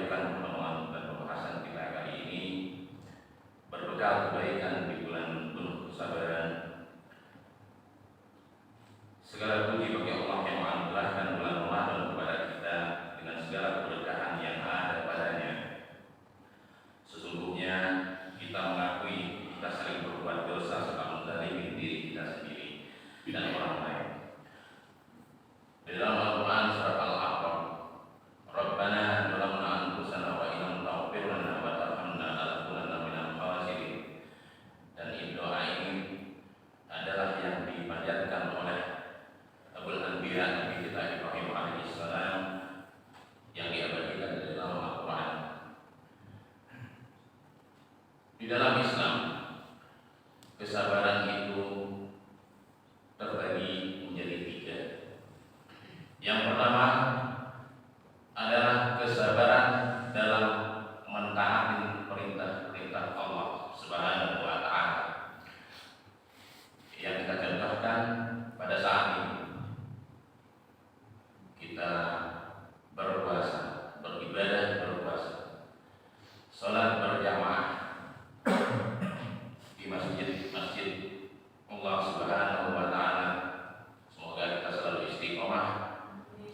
melanjutkan pertemuan dan pembahasan kita kali ini berbekal kebaikan di bulan penuh kesabaran. Segala puji bagi Allah yang menganugerahkan bulan Ramadan kepada kita dengan segala keberkahan yang ada padanya. Sesungguhnya kita mengakui kita sering berbuat dosa serta menzalimi diri kita sendiri dan orang lain. Di dalam Al-Quran surat Al-A'raf, Rabbana zalamna anfusana wa illam taghfir lana wa tarhamna lanakunanna minal khasirin. Dan doa ini adalah yang dipanjatkan oleh Abul Anbiya Nabi kita Ibrahim alaihissalam yang diabadikan di dalam Al-Quran. Di dalam Islam, kesabaran itu terbagi menjadi tiga. Yang pertama adalah kesabaran dalam mentaati perintah-perintah Allah Subhanahu wa Ta'ala, yang kita contohkan pada saat ini. Kita berpuasa, beribadah berpuasa, sholat berjamaah di masjid Allah Subhanahu wa Ta'ala. Semoga kita selalu istiqomah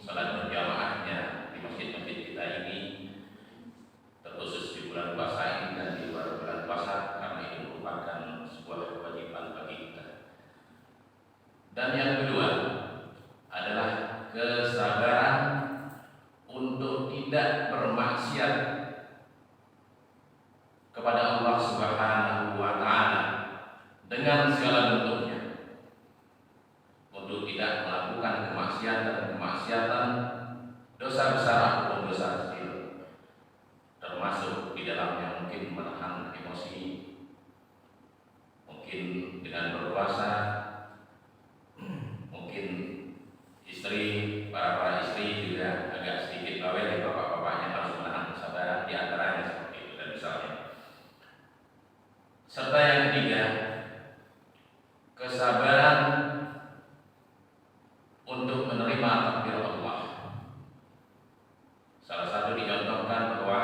sholat berjamaahnya di masjid-masjid kita ini, terkhusus di bulan puasa ini dan di luar bulan puasa, karena itu merupakan sebuah kewajiban bagi kita. Dan yang kedua adalah kesabaran untuk tidak bermaksiat kepada Allah Subhanahu wa Ta'ala dengan segala bentuknya, untuk tidak melakukan kemaksiatan, dosa besar ataupun dosa kecil, termasuk di dalamnya mungkin menahan emosi, mungkin dengan berpuasa, mungkin para istri juga agak sedikit bawel ya, bapak-bapaknya harus menahan kesabaran, di antaranya seperti itu dan misalnya. Serta yang ketiga, kesabaran untuk menerima takdir Allah. Salah satu dicontohkan bahwa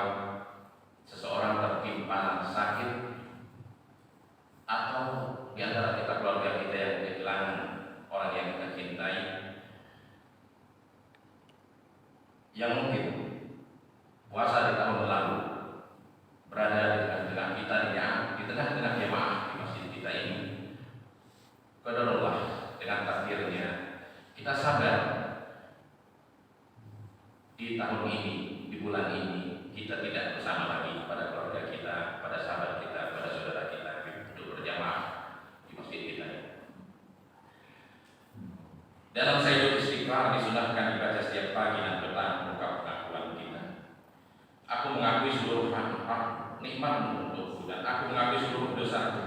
seseorang tertimpa sakit, atau di antara kita keluarga kita yang kehilangan orang yang kita cintai, yang mungkin puasa di tahun lalu berada di tengah-tengah kita, di tengah-tengah jemaah di masjid kita ini. Qadarullah, dengan takdirnya kita sabar di tahun ini, di bulan ini kita tidak bersama lagi pada keluarga kita, pada sahabat kita, pada saudara kita untuk berjamaah di masjid kita ini. Dalam Sayyidul Istighfar disunahkan dibaca setiap pagi dan petang muka pengakuan kita. Aku mengakui seluruh nikmat-Mu untukku, dan aku mengakui seluruh dosaku.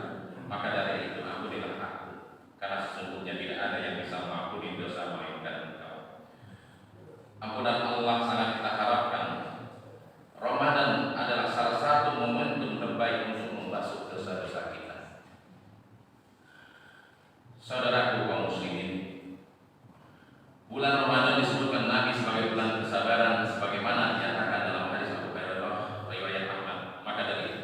Maka dari itu ampunilah aku, karena sesungguhnya tidak ada yang bisa mengampuni dosa melainkan Engkau. Ampunan Allah sangat kita harapkan. Ramadan adalah salah satu momentum terbaik untuk membasuh dosa-dosa kita. Saudaraku kaum muslimin, bulan Ramadan disebutkan Nabi sebagai bulan kesabaran, sebagaimana dinyatakan dalam hadis Abu Hurairah riwayat Ahmad. Maka dari itu,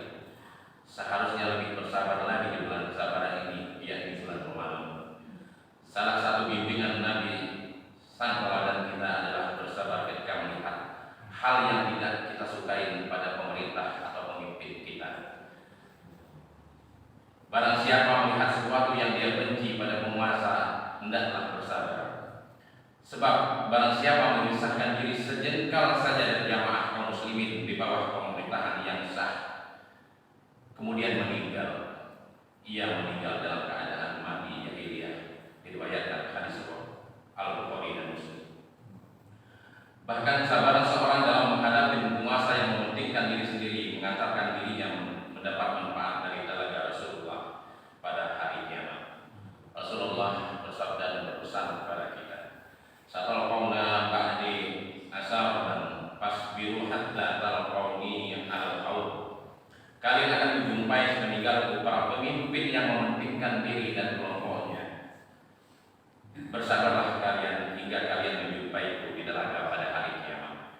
seharusnya lebih bersabar lagi di bulan kesabaran ini, yakni bulan Ramadan. Salah satu bimbingan Nabi sang teladan kita adalah bersabar ketika melihat hal yang tidak kita sukai pada pemerintah atau pemimpin kita. Barang siapa melihat sesuatu yang dia benci pada penguasa, hendaklah bersabar. Sebab barang siapa memisahkan diri sejengkal saja dari jamaah kaum muslimin di bawah pemerintahan yang sah, kemudian meninggal, ia meninggal dalam keadaan mati jahiliyah. Diriwayatkan hadis Al-Bukhari dan Muslim. Bahkan kesabaran seorang dalam menghadapi penguasa yang mementingkan diri sendiri mengantarkan dirinya mendapat manfaat dari telaga Rasulullah pada hari kiamat. Rasulullah bersabda dan berpesan kepada kita, "Satalqawna ba'di asaran fasbiru hatta talqawni al-haud." Kalian akan dijumpai meninggalku para pemimpin yang mementingkan diri dan kelompoknya. Bersabarlah kalian hingga kalian menjumpaiku di telaga pada hari kiamat.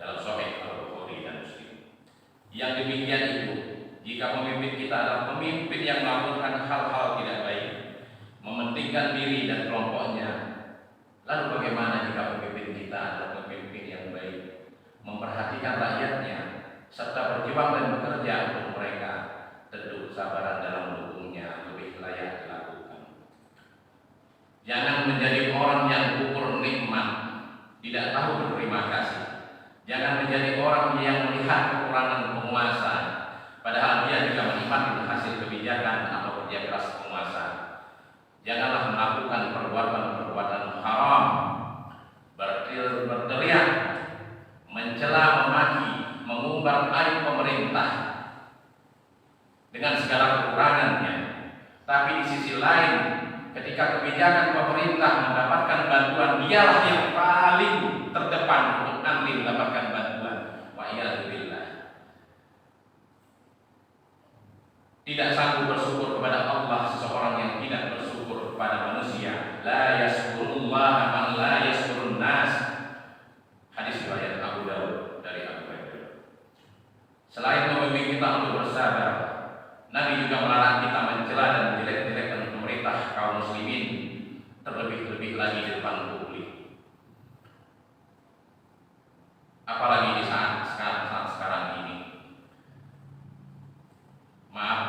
Dalam Sahih Al-Bukhari Yang demikian itu, jika pemimpin kita adalah pemimpin yang melakukan hal-hal tidak baik, mementingkan diri dan kelompoknya, lalu bagaimana jika pemimpin kita adalah pemimpin yang baik, memperhatikan rakyatnya, serta berjuang dan bekerja untuk mereka? Tentu kesabaran dalam mendukungnya lebih layak dilakukan. Jangan menjadi orang yang ukur nikmat, tidak tahu berterima kasih. Jangan menjadi orang yang melihat kekurangan penguasa, padahal dia juga menikmati hasil kebijakan atau kerja keras penguasa. Janganlah melakukan perbuatan-perbuatan haram, berteriak, mencela, memaki, mengumbar aib pemerintah dengan segala kekurangannya. Tapi di sisi lain, ketika kebijakan pemerintah mendapatkan bantuan, dialah yang paling terdepan untuk antri mendapatkan bantuan. Wa'iyadzubillah. Tidak sanggup bersyukur kepada Allah seseorang yang tidak bersyukur kepada manusia. La yaskurullaha man la yaskurun nas. Hadis riwayat Abu Dawud dari Abu Hurairah. Selain membimbing kita untuk bersabar, Nabi juga melarang kita mencela dan menjelek-jelekkan pemerintah kaum muslimin, terlebih-lebih lagi di depan publik. Apalagi di saat sekarang ini. Maaf,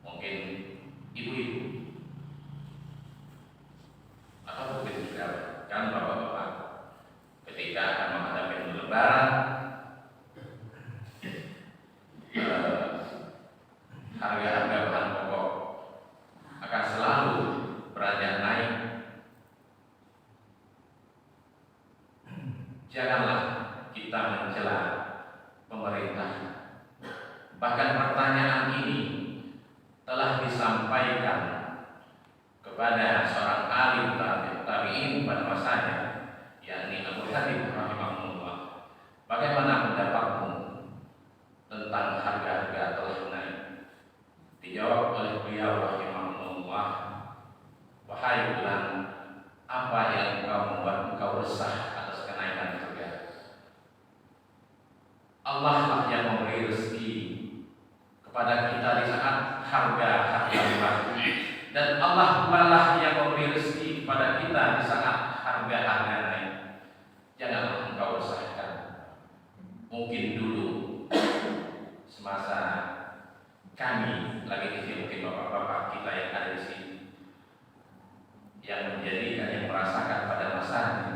mungkin ibu-ibu atau mungkin juga kan bapak-bapak ketika akan menghadapi Lebaran, harga-harga bahan pokok akan selalu beranjak naik. Janganlah kita mencela pemerintah. Bahkan pertanyaan ini telah disampaikan kepada seorang alim tabi'in pada masanya, yakni Abu Habib rahimahullah. Bagaimana pendapatmu tentang harga-harga telah naik? Dijawab oleh beliau rahimahullah, wahai bulan, apa yang membuat engkau resah atas kenaikan harga? Allah lah yang memberi rezeki kepada kita di saat harga murah, dan Allah lah yang memberi rezeki kepada kita di saat harga naik. Janganlah engkau resahkan. Mungkin dulu semasa kami lagi di sini, mungkin bapak-bapak kita yang ada di sini yang menjadikan, yang merasakan pada masanya,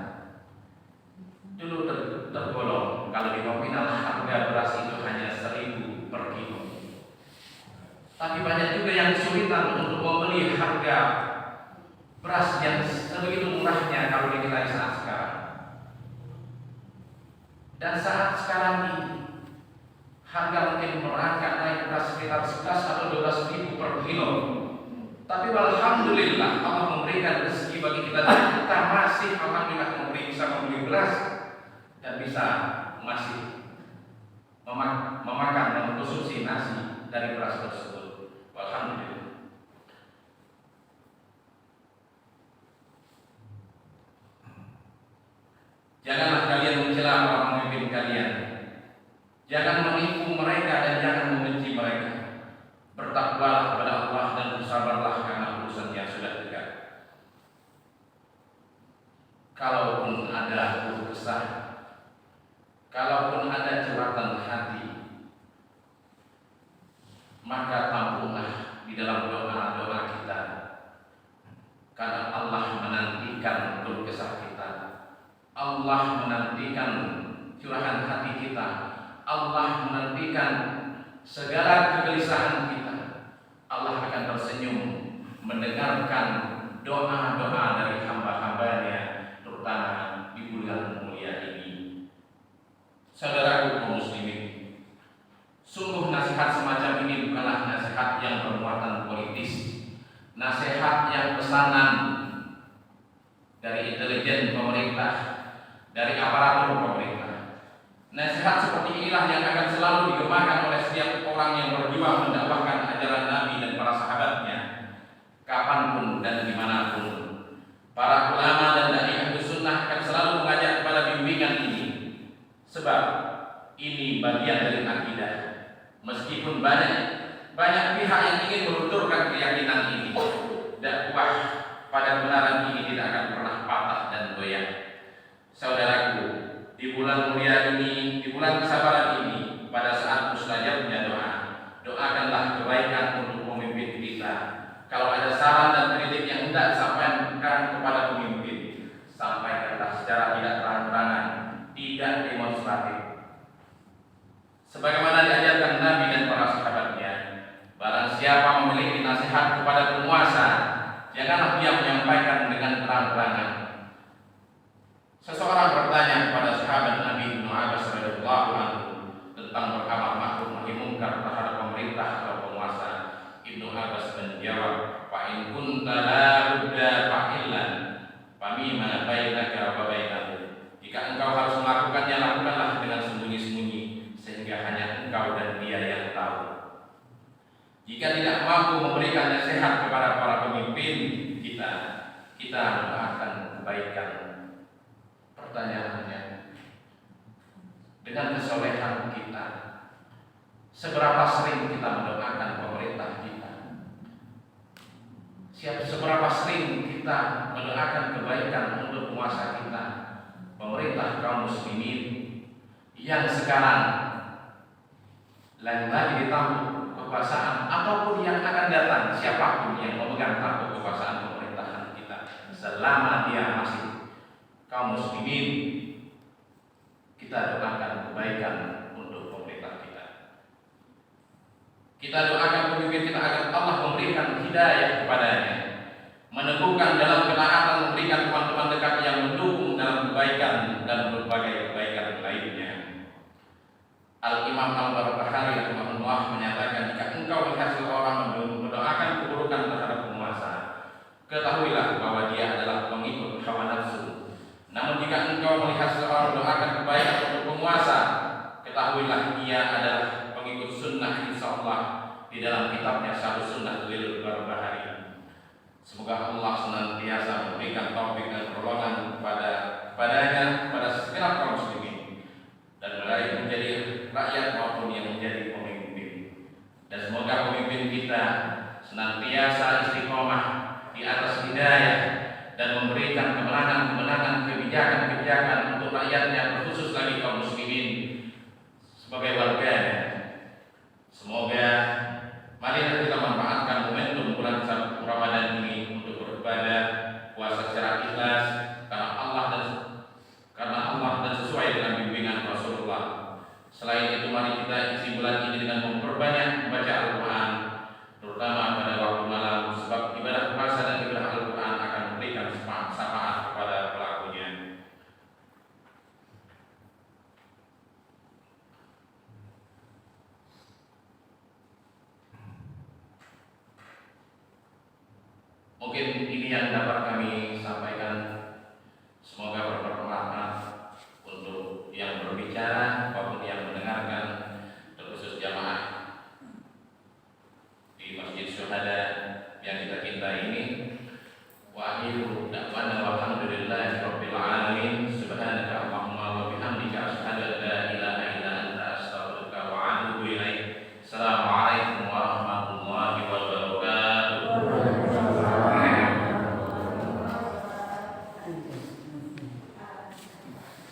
dulu tergolong kalau di nominal harga beras itu hanya 1.000 per kilo. Tapi banyak juga yang kesulitan untuk membeli harga beras yang sebegitu murahnya kalau dikira saat sekarang. Dan saat sekarang ini harga mungkin merangkak naik beras sekitar 11 atau 12.000 per kilo. Tapi alhamdulillah Allah memberikan rezeki bagi kita, dan kita masih alhamdulillah bisa membeli beras dan bisa masih memakan dan mengkonsumsi nasi dari beras tersebut. Alhamdulillah. Janganlah kalian mencela para pemimpin kalian. Jangan menipu mereka dan jangan membenci mereka. Bertakwalah kepada Allah dan bersabarlah karena urusan yang sudah dekat. Kalaupun ada keluh kesah, kalaupun ada curhatan hati, maka tampunglah di dalam doa-doa kita, karena Allah menantikan keluh kesah kita. Allah menantikan curahan hati kita. Allah menantikan segala kegelisahan kita. Allah akan tersenyum mendengarkan doa-doa dari hamba-hambanya, terutama di bulan mulia ini. Saudaraku kaum muslimin, sungguh nasihat semacam ini bukanlah nasihat yang bermuatan politis, nasihat yang pesanan dari intelijen pemerintah, dari aparatur pemerintah. Nasihat seperti inilah yang akan selalu digemakan oleh setiap orang yang berjuang mendakwahkan ajaran Nabi dan para sahabatnya, kapanpun dan dimanapun. Para ulama dan dai Ahlus Sunnah akan selalu mengajak kepada bimbingan ini, sebab ini bagian dari akidah. Meskipun banyak pihak yang ingin melunturkan keyakinan ini, dakwah pada kebenaran ini tidak akan pernah patah dan goyah. Saudaraku, di bulan mulia ini, di bulan kesabaran ini, pada saat mustajabnya doa, doakanlah kebaikan untuk pemimpin kita. Kalau ada saran dan kritik yang hendak disampaikan kepada pemimpin, sampaikanlah secara tidak terang-terangan, tidak demonstratif. Sebagaimana diajarkan Nabi dan para sahabatnya, barang siapa memiliki nasihat kepada penguasa, janganlah dia menyampaikan dengan terang-terangan. Seseorang bertanya kepada sahabat Nabi Ibnu Abbas radhiyallahu anhu tentang berkamar ma'ruf nahi munkar terhadap pemerintah atau penguasa. Ibnu Abbas menjawab, "Fa in kunta la budda fa'illan, famima bainaka wa bainahu." Jika engkau harus melakukannya, lakukanlah dengan sembunyi-sembunyi, sehingga hanya engkau dan dia yang tahu. Jika tidak mampu memberikan nasihat kepada para pemimpin kita mendoakan kebaikan. Pertanyaannya, dengan kesolehan kita, seberapa sering kita mendoakan pemerintah kita? Seberapa sering kita mendoakan kebaikan untuk penguasa kita, pemerintah kaum muslimin yang sekarang lagi ditampuk kekuasaan ataupun yang akan datang, siapapun yang memegang tampuk kekuasaan pemerintahan kita, selama dia masih kaum muslimin, kita doakan kebaikan untuk pemerintah kita. Kita doakan pemimpin kita agar Allah memberikan hidayah kepadanya, meneguhkan dalam ketaatan, memberikan teman-teman dekat yang mendukung dalam kebaikan dan berbagai kebaikan lainnya. Al-Imam Al-Barbahari rahimahullah menyatakan, jika engkau melihat seseorang mendoakan keburukan terhadap penguasa, ketahuilah bahwa dia adalah pengikut hawa nafsu. Namun jika engkau melihat seseorang mendoakan kebaikan untuk penguasa, ketahuilah dia adalah pengikut sunnah insyaallah di dalam kitabnya Syarh Sunnah lil Barbahari. Semoga Allah senantiasa memberikan taufik dan pertolongan kepadanya, pada segenap kaum muslimin, dan baik menjadi rakyat maupun yang menjadi pemimpin. Dan semoga pemimpin kita senantiasa istiqomah di atas hidayah dan memberikan kemenangan-kemenangan, kebijakan-kebijakan untuk rakyatnya, terkhusus lagi kaum muslimin sebagai warganya. Semoga mari kita manfaatkan momentum bulan Ramadan ini untuk beribadah, puasa secara ikhlas karena Allah dan sesuai dengan bimbingan Rasulullah. Selain itu, mari kita isi bulan ini dengan memperbanyak membaca Al-Quran, terutama pada waktu malam, sebab ibadah puasa dan ibadah Al-Quran akan memberikan syafaat kepada pelakunya. Mungkin ini yang dapat kami sampaikan. Semoga bermanfaat untuk yang berbicara.